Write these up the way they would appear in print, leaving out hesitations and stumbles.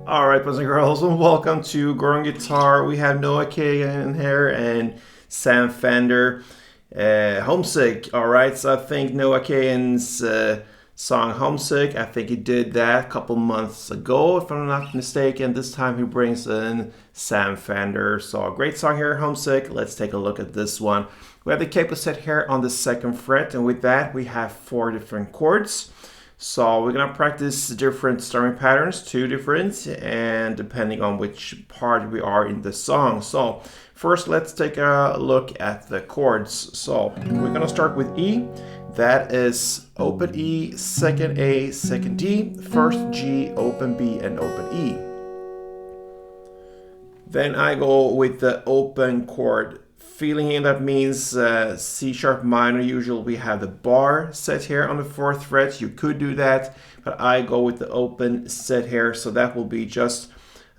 Alright, boys and girls, and welcome to Growing Guitar. We have Noah Kahan here and Sam Fender. Homesick, alright, so I think Noah Kahan's song Homesick, I think he did that a couple months ago, if I'm not mistaken. This time he brings in Sam Fender. So a great song here, Homesick. Let's take a look at this one. We have the capo set here on the 2nd fret, and with that we have 4 different chords. So we're gonna practice different strumming patterns, 2 different, and depending on which part we are in the song. So first let's take a look at the chords. So we're gonna start with E. That is open E, 2nd A, 2nd D, 1st G, open B, and open E. Then I go with the open chord feeling in. That means C sharp minor. Usually we have the bar set here on the 4th fret. You could do that, but I go with the open set here. So that will be just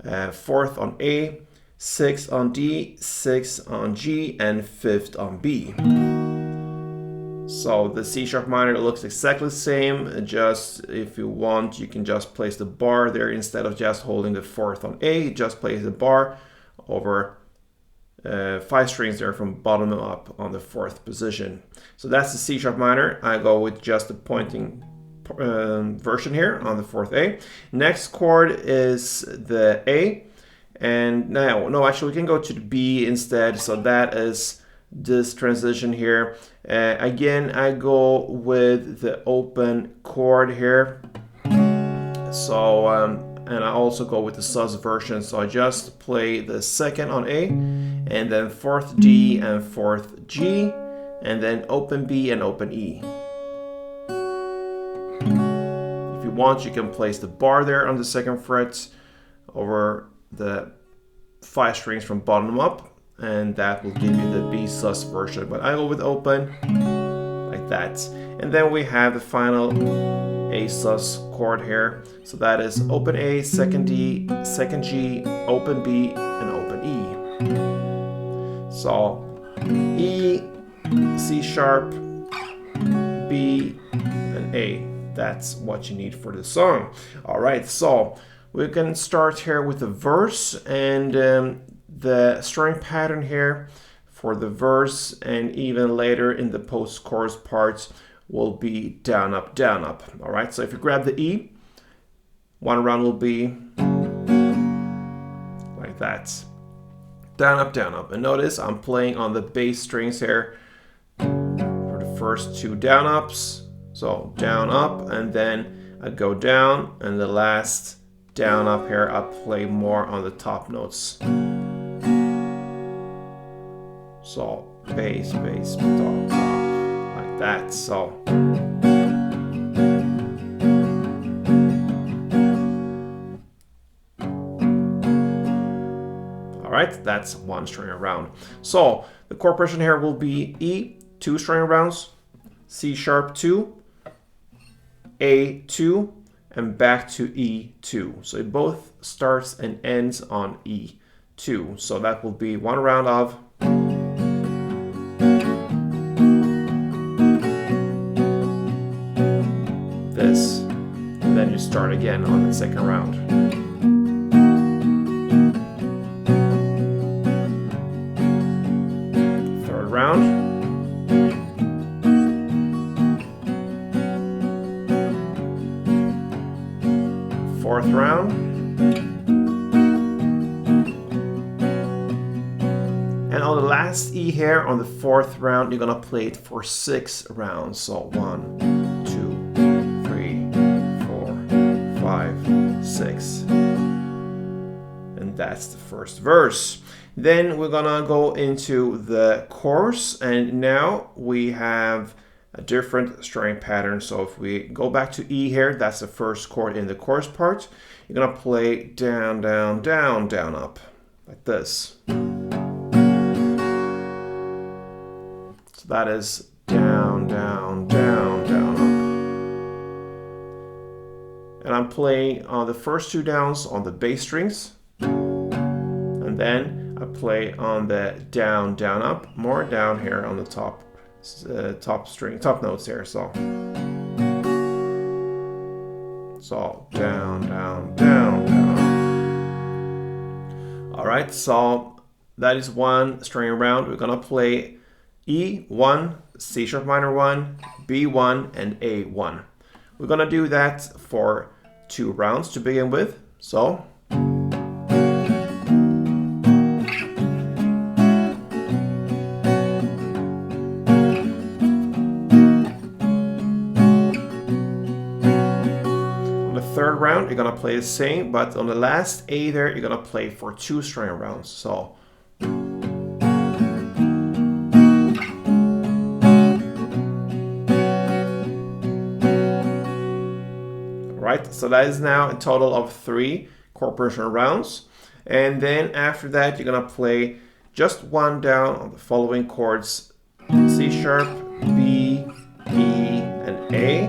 4th on A, 6th on D, 6th on G, and 5th on B. So the C sharp minor looks exactly the same. Just if you want, you can just place the bar there instead of just holding the 4th on A. Just place the bar over 5 strings there from bottom up on the 4th position. So that's the C sharp minor. I go with just the pointing version here on the 4th A. Next chord is the A, and now actually we can go to the B instead. So that is this transition here. Again, I go with the open chord here. So and I also go with the sus version. So I just play the 2nd on A, and then 4th D and 4th G, and then open B and open E. If you want, you can place the bar there on the 2nd fret over the 5 strings from bottom up, and that will give you the B sus version. But I go with open like that. And then we have the final A sus chord here. So that is open A, 2nd D, 2nd G, open B, and open E. So E, C sharp, B, and A. That's what you need for the song. All right, so we can start here with the verse, and the strumming pattern here for the verse and even later in the post-chorus parts will be down, up, down, up. All right, so if you grab the E, one round will be like that. Down, up, down, up. And notice I'm playing on the bass strings here for the first 2 down ups. So down, up, and then I go down, and the last down up here, I play more on the top notes. So bass, bass, top, top, like that. So all right, that's 1 string around. So the chord progression here will be E, 2 string rounds, C sharp 2, A 2, and back to E 2. So it both starts and ends on E 2. So that will be 1 round of this, and then you start again on the 2nd round. Round. 4th round. And on the last E here on the 4th round, you're gonna play it for 6 rounds. So 1, 2, 3, 4, 5, 6. And that's the first verse. Then we're gonna go into the chorus, and now we have a different strumming pattern. So if we go back to E here, that's the first chord in the chorus part. You're gonna play down, down, down, down, up, like this. So that is down, down, down, down, up. And I'm playing on the first 2 downs on the bass strings, and then I play on the down, down, up, more down here on the top notes here. So down, down, down, down. right, so that is one string round. We're gonna play E1, C sharp minor 1, B1, and A1. We're gonna do that for 2 rounds to begin with. So third round, you're gonna play the same, but on the last A there, you're gonna play for 2 string rounds. So, right, so that is now a total of 3 chord progression rounds. And then after that, you're gonna play just 1 down on the following chords: C sharp, B, E, and A.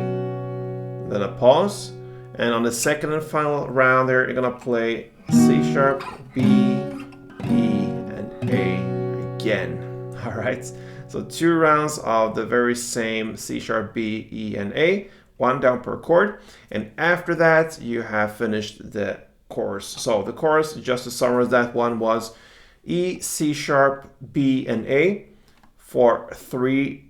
Then a pause. And on the second and final round there, you're gonna play C sharp, B, E, and A again. All right, so 2 rounds of the very same C sharp, B, E, and A, 1 down per chord. And after that, you have finished the chorus. So the chorus, just to summarize that one, was E, C sharp, B, and A for 3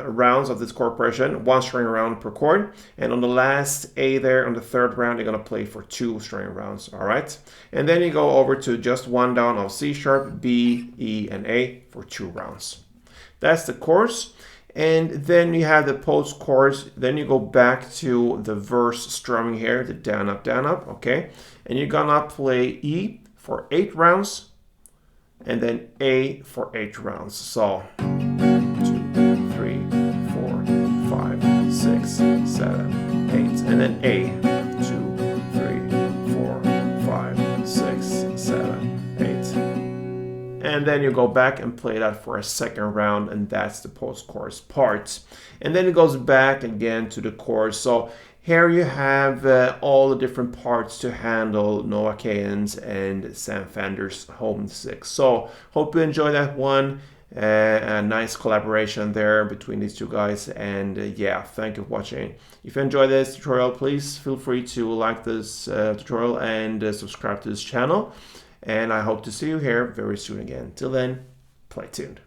rounds of this chord progression, 1 string round per chord. And on the last A there, on the third round, you're gonna play for 2 string rounds, all right? And then you go over to just 1 down of C sharp, B, E, and A for 2 rounds. That's the chorus. And then you have the post chorus. Then you go back to the verse strumming here, the down, up, okay? And you're gonna play E for 8 rounds, and then A for 8 rounds. So 2, 3, 4, 5, 6, 7, 8, and then A. 2, 3, 4, 5, 6, 7, 8. And then you go back and play that for a second round, and that's the post-chorus part. And then it goes back again to the chorus. So here you have all the different parts to handle Noah Kahan's and Sam Fender's Homesick. So hope you enjoy that one. A nice collaboration there between these 2 guys. And yeah, thank you for watching. If you enjoyed this tutorial, please feel free to like this tutorial and subscribe to this channel. And I hope to see you here very soon again. Till then, play tuned.